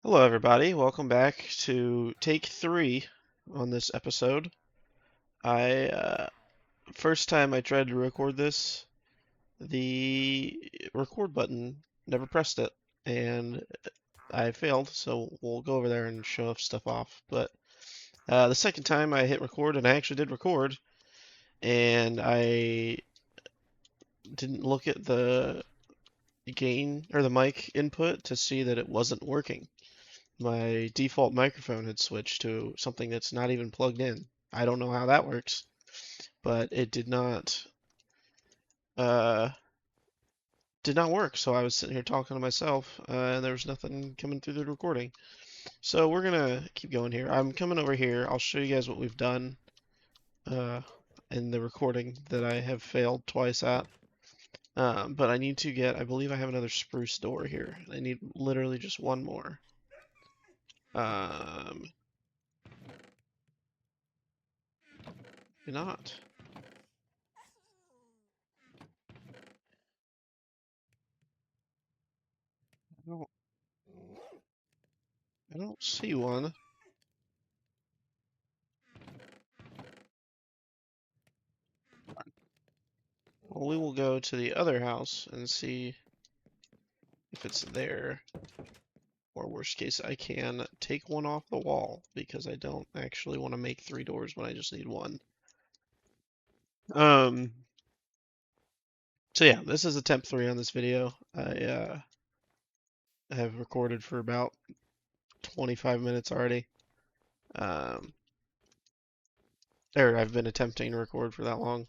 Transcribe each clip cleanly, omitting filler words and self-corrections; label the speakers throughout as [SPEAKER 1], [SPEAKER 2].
[SPEAKER 1] Hello, everybody. Welcome back to take three on this episode. I First time I tried to record this, the record button never pressed it, and I failed. So we'll go over there and show stuff off. But the second time I hit record, and I actually did record, and I didn't look at the gain or the mic input to see that it wasn't working. My default microphone had switched to something that's not even plugged in. I don't know how that works, but it uh did not work. So I was sitting here talking to myself, and there was nothing coming through the recording. So we're gonna keep going here. I'm coming over here. I'll show you guys what we've done uh in the recording that I have failed twice at. But I need to get, I believe I have another spruce door here. I need literally just one more. Um, not. I don't I don't see one. Well, we will go to the other house and see if it's there. Or worst case, I can take one off the wall because I don't actually want to make three doors when I just need one. Um, so yeah, this is attempt three on this video. I have recorded for about 25 minutes already. Um, or I've been attempting to record for that long.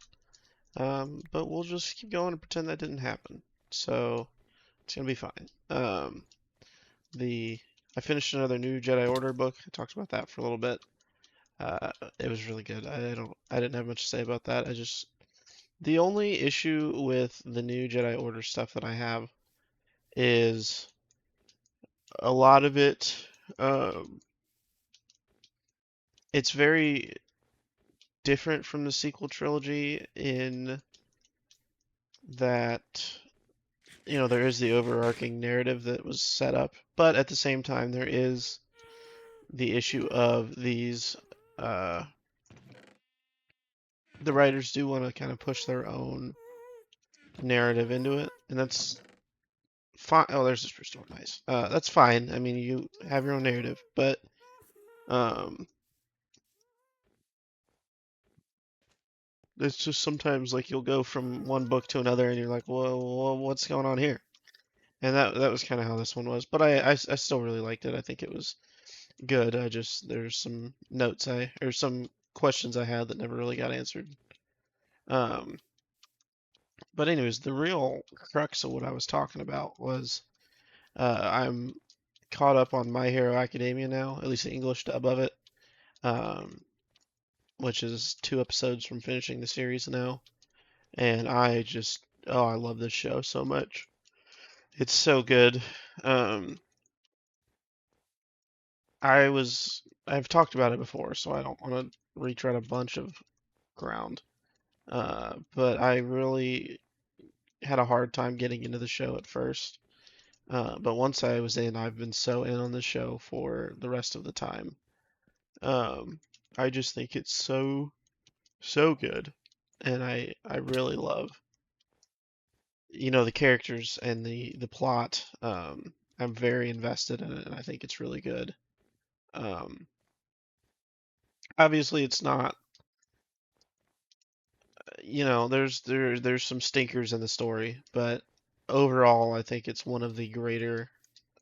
[SPEAKER 1] But we'll just keep going and pretend that didn't happen. So it's gonna be fine. The I finished another new Jedi Order book. I talked about that for a little bit. It was really good. I didn't have much to say about that. The only issue with the new Jedi Order stuff that I have is a lot of it. Um, it's very different from the sequel trilogy in that there is the overarching narrative that was set up, but at the same time there is the issue of these. Uh, the writers do want to kind of push their own narrative into it, and that's fine. Oh, there's this restore. Nice. That's fine. I mean, you have your own narrative, but um, it's just sometimes like you'll go from one book to another, and you're like, "Whoa, what's going on here?" And that was kind of how this one was. But I still really liked it. I think it was good. There's some notes or some questions I had that never really got answered. Um, but anyways, the real crux of what I was talking about was I'm caught up on My Hero Academia now, at least the English dub of it, um, which is 2 episodes from finishing the series now. And I love this show so much. It's so good. Um, I've talked about it before, so I don't want to retread a bunch of ground. But I really had a hard time getting into the show at first. But once I was in, I've been so in on the show for the rest of the time. Um, I just think it's so good, and I really love the characters and the plot. I'm very invested in it, and I think it's really good. Um, Obviously, it's not. There's some stinkers in the story, but overall, I think it's one of the greater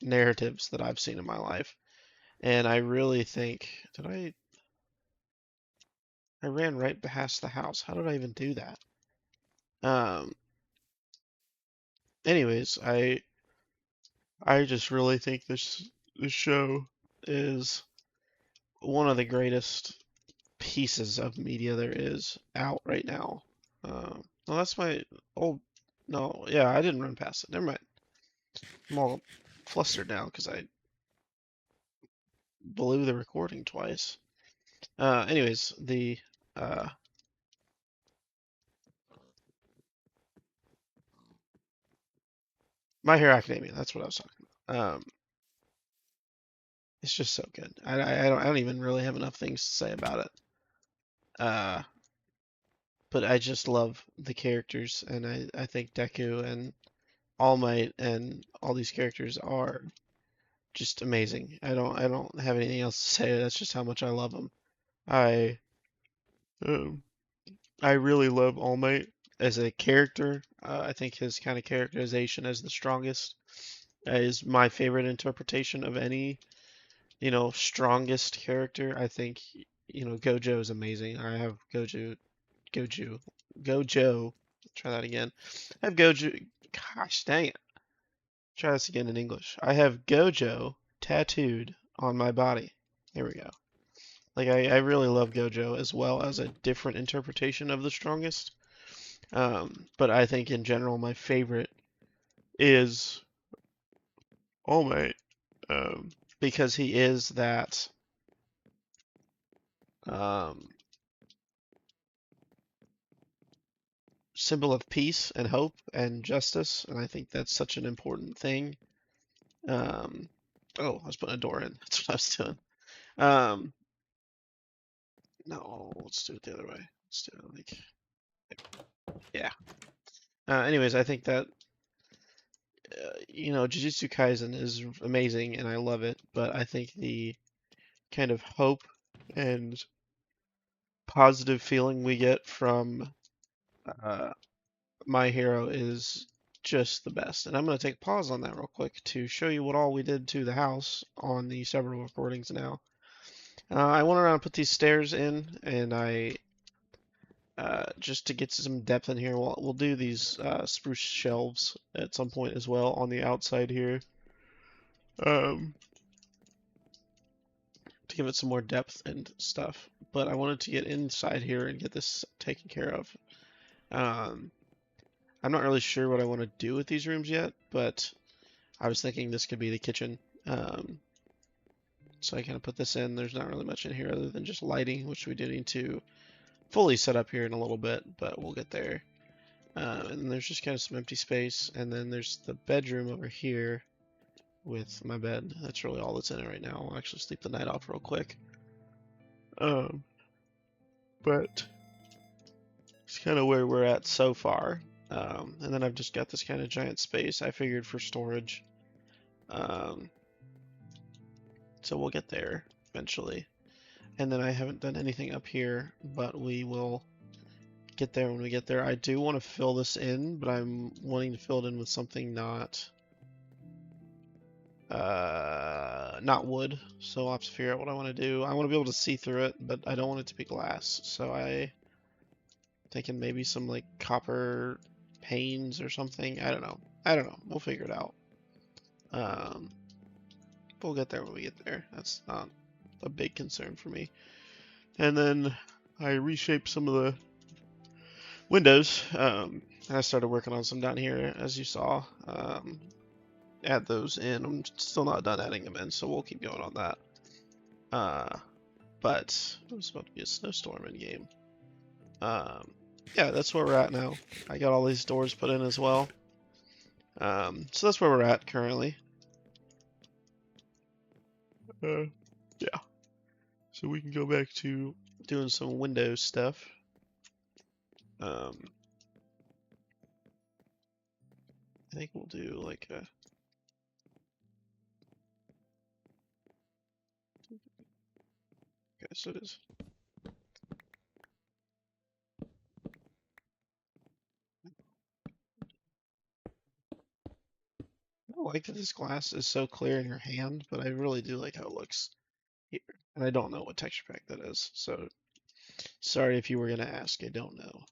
[SPEAKER 1] narratives that I've seen in my life. And I really think, I ran right past the house. How did I even do that? Um, Anyways, I just really think this show is one of the greatest pieces of media there is out right now. Well, that's my old. No, yeah, I didn't run past it. Never mind. I'm all flustered now because I blew the recording twice. Anyways, the uh, My Hero Academia. That's what I was talking about. It's just so good. I don't even really have enough things to say about it. Uh, but I just love the characters, and I think Deku and All Might and all these characters are just amazing. I don't have anything else to say. That's just how much I love them. I um, I really love All Might as a character. I think his kind of characterization as the strongest is my favorite interpretation of any, strongest character. I think, Gojo is amazing. I have Gojo, Gojo. Try that again. I have Gojo. Gosh dang it. Try this again in English. I have Gojo tattooed on my body. There we go. Like I really love Gojo as well as a different interpretation of the strongest. But I think in general my favorite is All Might, because he is that um, symbol of peace and hope and justice, and I think that's such an important thing. Um, oh, I was putting a door in. That's what I was doing. Um, no, let's do it the other way. Let's do it like, yeah. Anyways, I think that Jujutsu Kaisen is amazing and I love it, but I think the kind of hope and positive feeling we get from uh, My Hero is just the best. And I'm going to take a pause on that real quick to show you what all we did to the house on the several recordings now. I went around and put these stairs in, and I just to get some depth in here, we'll do these spruce shelves at some point as well on the outside here. Um, to give it some more depth and stuff. But I wanted to get inside here and get this taken care of. Um, I'm not really sure what I want to do with these rooms yet, but I was thinking this could be the kitchen. So I kind of put this in. There's not really much in here other than just lighting, which we do need to fully set up here in a little bit, but we'll get there. And there's just kind of some empty space, and then there's the bedroom over here with my bed. That's really all that's in it right now. I'll actually sleep the night off real quick. Um, but it's kind of where we're at so far. And then I've just got this kind of giant space I figured for storage. Um, so we'll get there eventually. And then I haven't done anything up here, but we will get there when we get there. I do want to fill this in, but I'm wanting to fill it in with something not wood. So I'll have to figure out what I want to do. I want to be able to see through it, but I don't want it to be glass. So I thinking maybe some like copper panes or something. I don't know. We'll figure it out. Um, we'll get there when we get there. That's not a big concern for me. And then I reshaped some of the windows. And I started working on some down here, as you saw. Add those in. I'm still not done adding them in, so we'll keep going on that. But it was about to be a snowstorm in game. Yeah, that's where we're at now. I got all these doors put in as well. So that's where we're at currently. Yeah. So we can go back to doing some Windows stuff. I think we'll do like a... Okay, so it is. I don't like that this glass is so clear in your hand, but I really do like how it looks here. And I don't know what texture pack that is, so sorry if you were gonna ask. I don't know.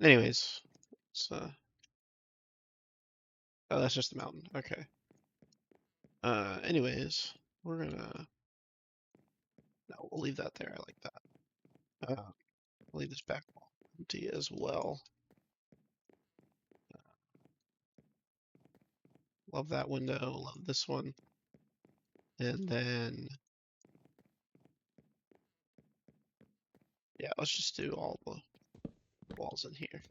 [SPEAKER 1] Anyways, so oh, that's just the mountain. Okay. Anyways, we're gonna no, we'll leave that there. I like that. Leave this back wall empty as well. Love that window. Love this one. And then yeah, let's just do all the walls in here.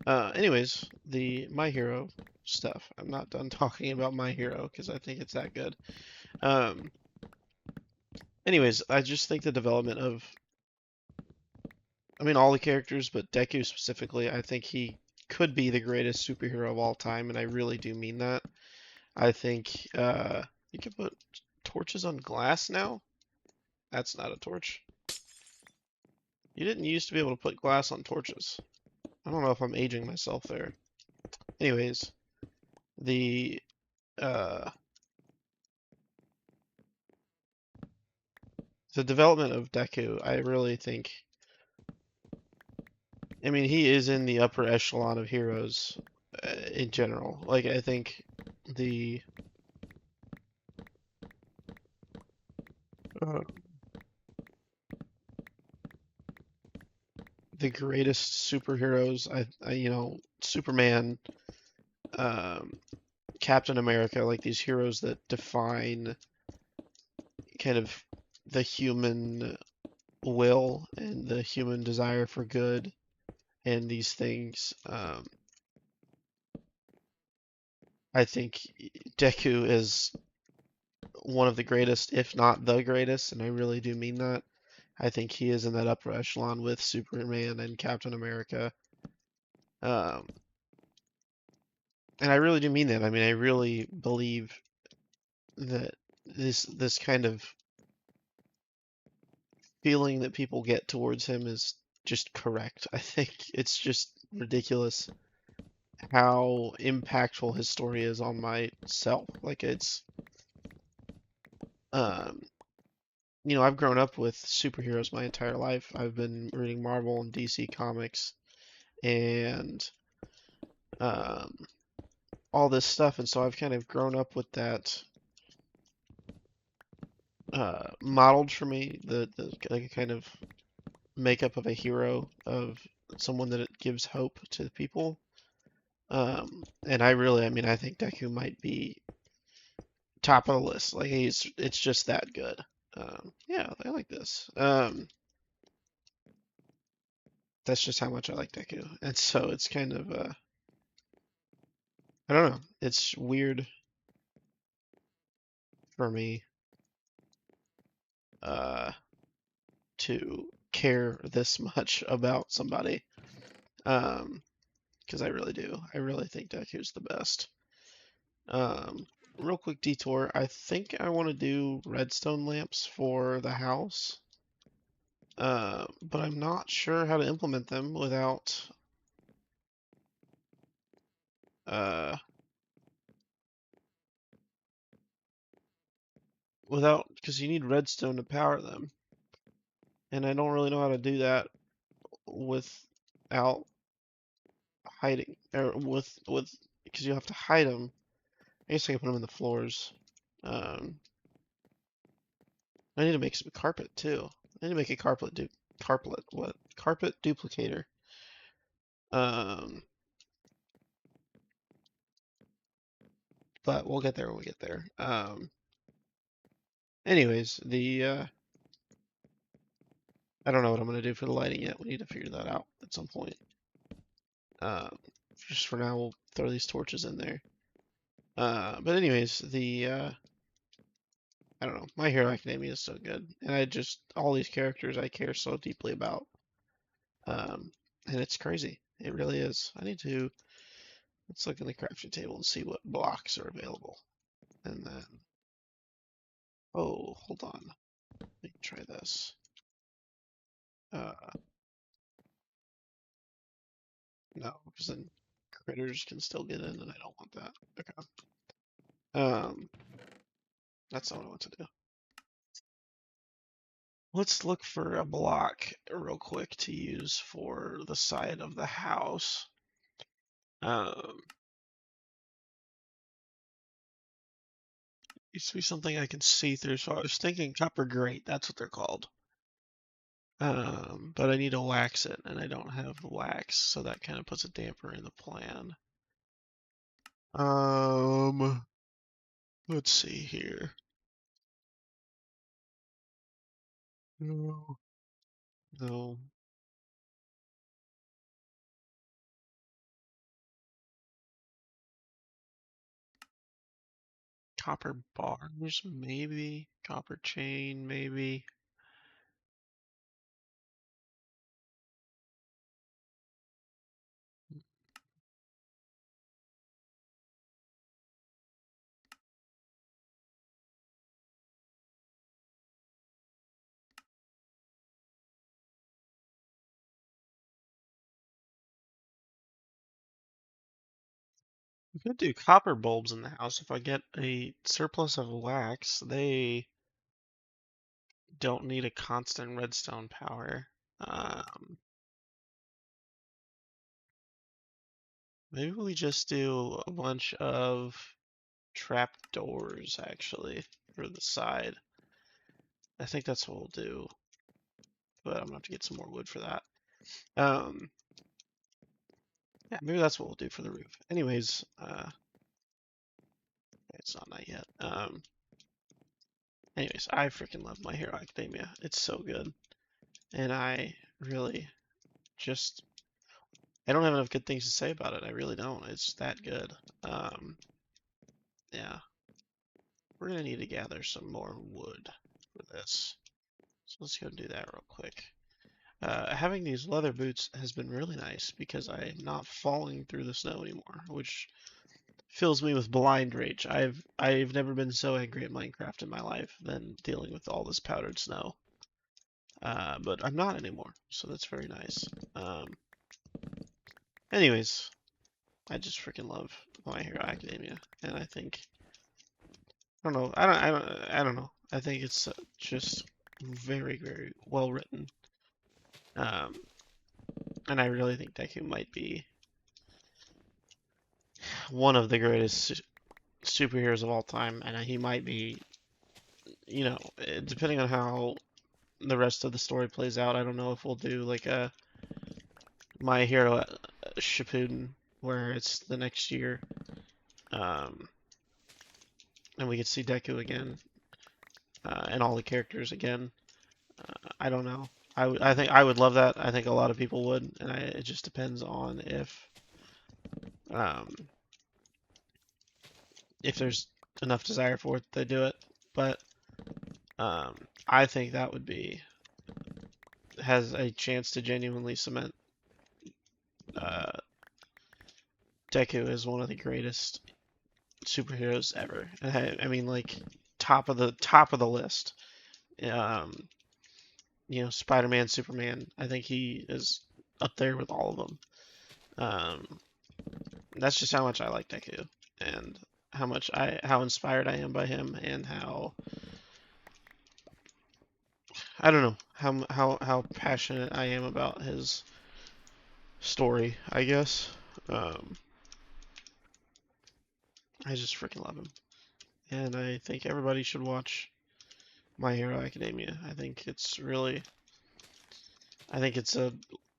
[SPEAKER 1] Anyways, the My Hero stuff. I'm not done talking about My Hero because I think it's that good. Um, anyways, I just think the development of, I mean, all the characters, but Deku specifically, I think he could be the greatest superhero of all time, and I really do mean that. I think you can put torches on glass now. That's not a torch. You didn't used to be able to put glass on torches. I don't know if I'm aging myself there. Anyways, the uh, the development of Deku, I really think. I mean, he is in the upper echelon of heroes in general. Like, I think the uh, the greatest superheroes, Superman, um, Captain America, like these heroes that define kind of the human will and the human desire for good and these things. I think Deku is one of the greatest, if not the greatest, and I really do mean that. I think he is in that upper echelon with Superman and Captain America. Um, and I really do mean that. I mean, I really believe that this kind of feeling that people get towards him is just correct. I think it's just ridiculous how impactful his story is on myself. Like um, I've grown up with superheroes my entire life. I've been reading Marvel and DC comics and um, all this stuff, and so I've kind of grown up with that modeled for me, the like a kind of makeup of a hero, of someone that it gives hope to people. And I mean, I think Deku might be top of the list. Like it's just that good. Yeah, I like this. That's just how much I like Deku, and so it's kind of I don't know. It's weird for me uh, to care this much about somebody, because I really do. I really think Deku's the best. Um, real quick detour. I think I want to do redstone lamps for the house, but I'm not sure how to implement them uh, without because you need redstone to power them, and I don't really know how to do that without hiding or with because you have to hide them. I guess I can put them in the floors. Um, I need to make some carpet too. I need to make a carpet duplicator. Um, but we'll get there when we get there. Anyways, the I don't know what I'm gonna do for the lighting yet. We need to figure that out at some point. Um, just for now, we'll throw these torches in there. But anyways, the I don't know. My Hero Academia is so good, and I just all these characters I care so deeply about. And it's crazy. It really is. Let's look in the crafting table and see what blocks are available. And then, oh, hold on. Let me try this. Uh, no, because then critters can still get in, and I don't want that. Okay. Um, that's not what I want to do. Let's look for a block real quick to use for the side of the house. Um, used to be something I can see through, so I was thinking copper grate. That's what they're called. But I need to wax it, and I don't have wax, so that kind of puts a damper in the plan. Um, let's see here. No, no. Copper bars, maybe. Copper chain, maybe. We could do copper bulbs in the house. If I get a surplus of wax, they don't need a constant redstone power. Maybe we just do a bunch of trap doors, actually, for the side. I think that's what we'll do, but I'm gonna have to get some more wood for that. Yeah, maybe that's what we'll do for the roof. Anyways, it's not night yet. Anyways, I freaking love My Hero Academia. It's so good, and I really just I don't have enough good things to say about it. I really don't. It's that good. Yeah, we're gonna need to gather some more wood for this. So let's go and do that real quick. Having these leather boots has been really nice because I'm not falling through the snow anymore, which fills me with blind rage. I've never been so angry at Minecraft in my life than dealing with all this powdered snow. But I'm not anymore, so that's very nice. Anyways, I just freaking love My Hero Academia, and I think I don't know. I don't know. I think it's just very, very well written. And I really think Deku might be one of the greatest superheroes of all time, and he might be, you know, depending on how the rest of the story plays out. I don't know if we'll do like a My Hero Shippuden where it's the next year, and we get to see Deku again, and all the characters again. I don't know. I think I would love that. I think a lot of people would, and it just depends on um, if there's enough desire for it to do it. But I think that would be has a chance to genuinely cement uh, Deku as one of the greatest superheroes ever. And I mean, like top of the list. Um, Spider-Man, Superman. I think he is up there with all of them. That's just how much I like Deku, and how inspired I am by him, and how I don't know how passionate I am about his story. I guess. I just freaking love him, and I think everybody should watch My Hero Academia. I think it's a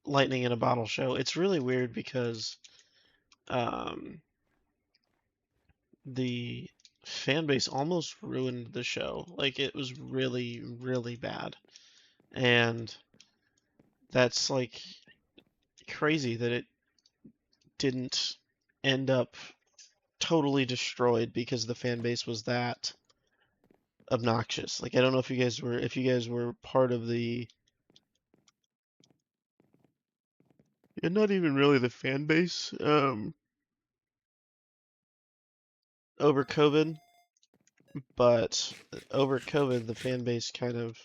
[SPEAKER 1] lightning in a bottle show. It's really weird because um, the fan base almost ruined the show. Like it was really, really bad. And that's like crazy that it didn't end up totally destroyed because the fan base was that obnoxious. Like I don't know if you guys were part of the not even really the fan base over COVID, but over COVID the fan base kind of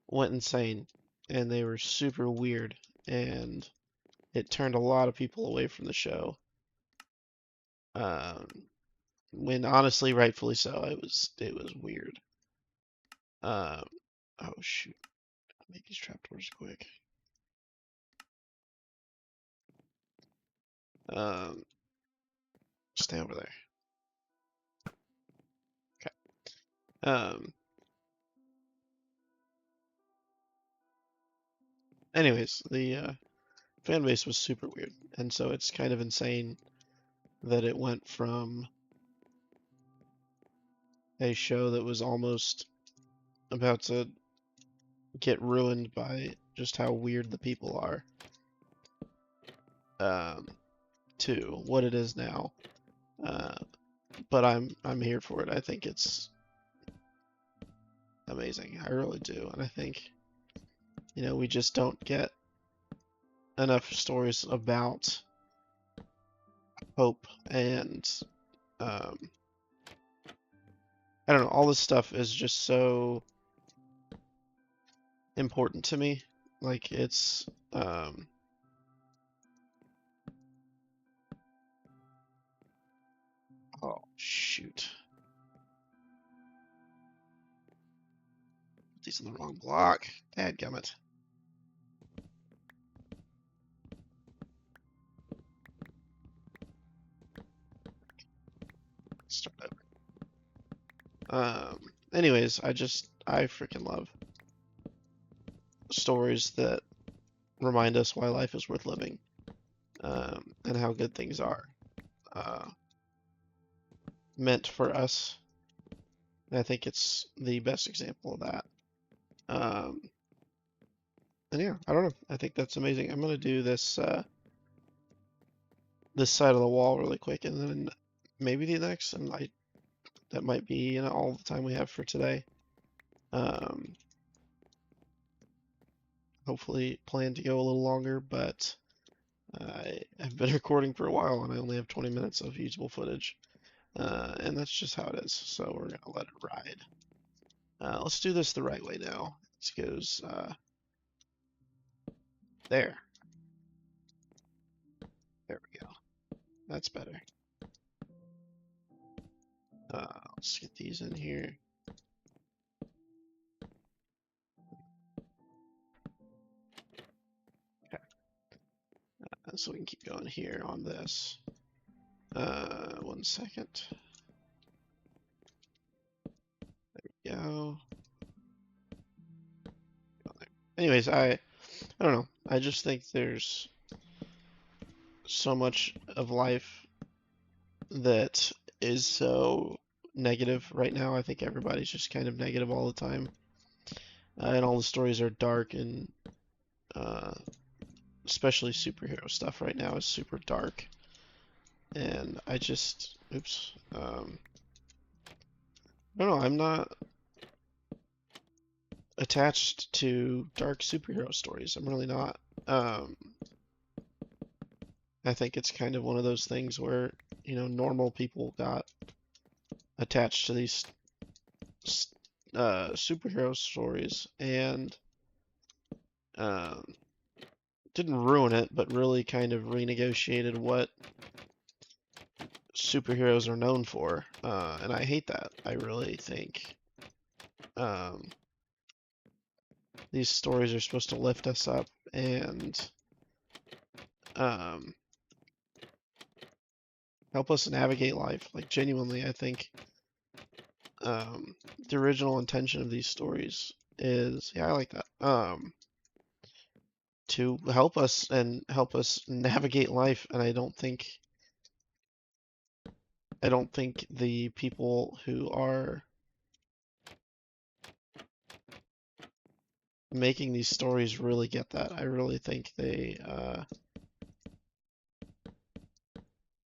[SPEAKER 1] went insane and they were super weird and it turned a lot of people away from the show. Um, when honestly, rightfully so, it was weird. Um, oh shoot, I'll make these trapdoors quick. Um, Stay over there. Okay. Anyways, the fan base was super weird, and so it's kind of insane that it went from a show that was almost about to get ruined by just how weird the people are, um, to what it is now. but I'm here for it. I think it's amazing. I really do, and I think we just don't get enough stories about hope and um, I don't know. All this stuff is just so important to me. Like it's oh shoot. Put these in the wrong block. Dadgummit. Start over. Anyways, I freaking love stories that remind us why life is worth living, and how good things are meant for us. And I think it's the best example of that. And yeah, I don't know. I think that's amazing. I'm gonna do this this side of the wall really quick, and then maybe the next, and that might be all the time we have for today. Hopefully plan to go a little longer, but I've been recording for a while and I only have 20 minutes of usable footage. And that's just how it is, so we're going to let it ride. Let's do this the right way now. This goes there. There we go. That's better. Let's get these in here. Okay. So we can keep going here on this. 1 second. There we go. Anyways, I don't know. I just think there's so much of life that is so negative right now. I think everybody's just kind of negative all the time. And all the stories are dark, and especially superhero stuff right now is super dark. And I just, oops, I don't know, I'm not attached to dark superhero stories. I'm really not. I think it's kind of one of those things where, normal people got attached to these superhero stories and didn't ruin it, but really kind of renegotiated what superheroes are known for. And I hate that. I really think these stories are supposed to lift us up and help us navigate life. Like, genuinely, I think the original intention of these stories is, yeah, I like that. To help us navigate life, and I don't think the people who are making these stories really get that. I really think they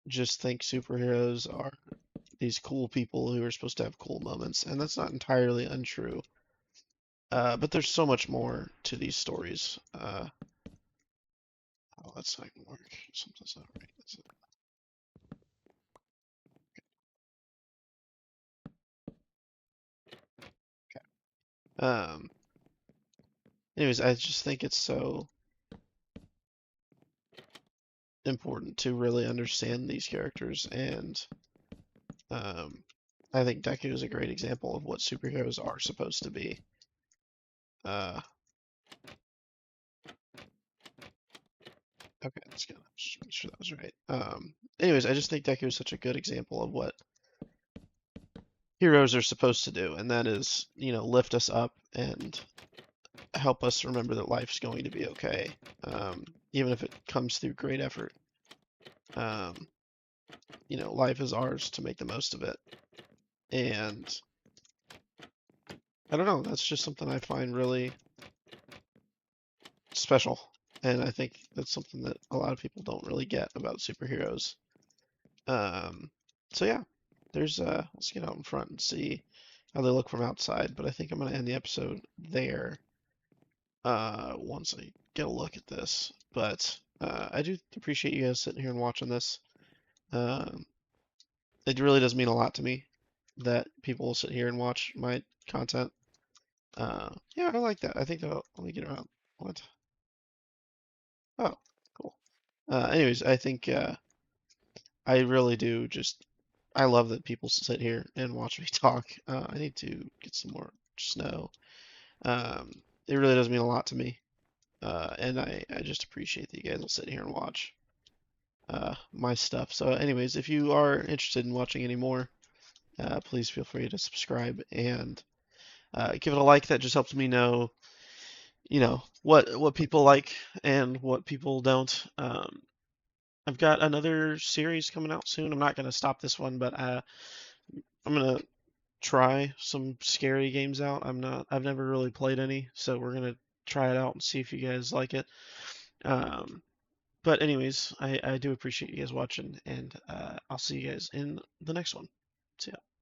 [SPEAKER 1] just think superheroes are these cool people who are supposed to have cool moments, and that's not entirely untrue. But there's so much more to these stories. Oh, that's not gonna work. Something's not right. That's it. Okay. Anyways, I just think it's so important to really understand these characters, and I think Deku is a great example of what superheroes are supposed to be. Okay, let's just make sure that was right. Anyways, I just think Deku is such a good example of what heroes are supposed to do, and that is, lift us up and help us remember that life's going to be okay, even if it comes through great effort. Life is ours to make the most of it, and I don't know, that's just something I find really special, and I think that's something that a lot of people don't really get about superheroes. So yeah, there's let's get out in front and see how they look from outside. But I think I'm gonna end the episode there once I get a look at this. But I do appreciate you guys sitting here and watching this. Um, it really does mean a lot to me that people will sit here and watch my content. Yeah, I like that. I think that'll let me get around. What? Oh, cool. Anyways, I think I really do just I love that people sit here and watch me talk. I need to get some more snow. Um, it really does mean a lot to me. And I just appreciate that you guys will sit here and watch my stuff. So anyways, if you are interested in watching any more, please feel free to subscribe and give it a like. That just helps me know, what people like and what people don't. I've got another series coming out soon. I'm not gonna stop this one, but I'm gonna try some scary games out. I've never really played any, so we're gonna try it out and see if you guys like it. Um, but anyways, I do appreciate you guys watching, and I'll see you guys in the next one. See ya.